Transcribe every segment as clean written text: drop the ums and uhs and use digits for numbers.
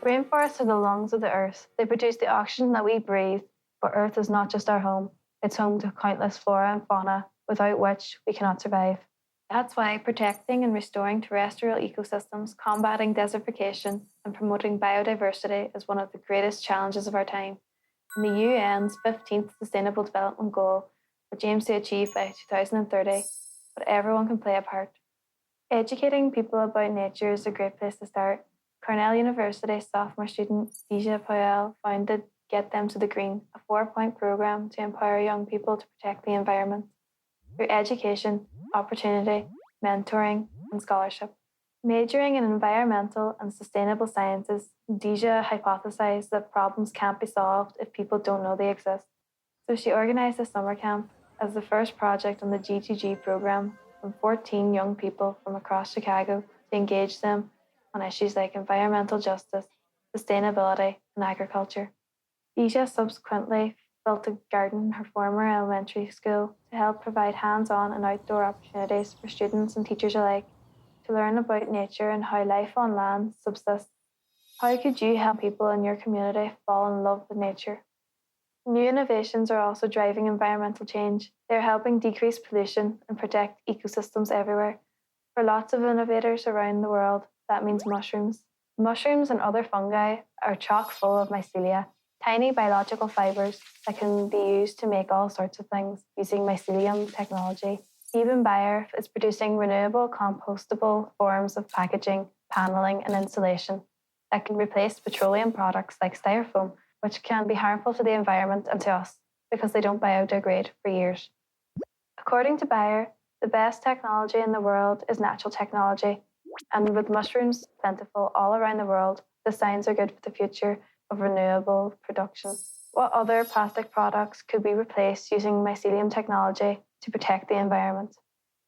Rainforests are the lungs of the earth. They produce the oxygen that we breathe, but Earth is not just our home. It's home to countless flora and fauna, without which we cannot survive. That's why protecting and restoring terrestrial ecosystems, combating desertification, and promoting biodiversity is one of the greatest challenges of our time. And the UN's 15th Sustainable Development Goal, which aims to achieve by 2030, but everyone can play a part. Educating people about nature is a great place to start. Cornell University sophomore student Deja Powell founded Get Them to the Green, a 4-point program to empower young people to protect the environment through education, opportunity, mentoring, and scholarship. Majoring in environmental and sustainable sciences, Deja hypothesized that problems can't be solved if people don't know they exist. So she organized a summer camp as the first project on the G2G program from 14 young people from across Chicago to engage them on issues like environmental justice, sustainability, and agriculture. Deja subsequently built a garden in her former elementary school to help provide hands-on and outdoor opportunities for students and teachers alike to learn about nature and how life on land subsists. How could you help people in your community fall in love with nature? New innovations are also driving environmental change. They're helping decrease pollution and protect ecosystems everywhere. For lots of innovators around the world, that means mushrooms. Mushrooms and other fungi are chock full of mycelia, tiny biological fibers that can be used to make all sorts of things using MYCELIUM technology. Even Bayer is producing renewable, compostable forms of packaging, paneling, and insulation that can replace petroleum products like styrofoam, which can be harmful to the environment and to us because they don't biodegrade for years. According to Bayer, the best technology in the world is natural technology, and with mushrooms plentiful all around the world, the signs are good for the future of renewable production. What other plastic products could be replaced using mycelium technology to protect the environment?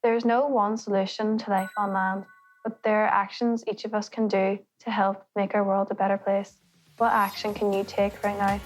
There is no one solution to life on land, but there are actions each of us can do to help make our world a better place. What action can you take right now?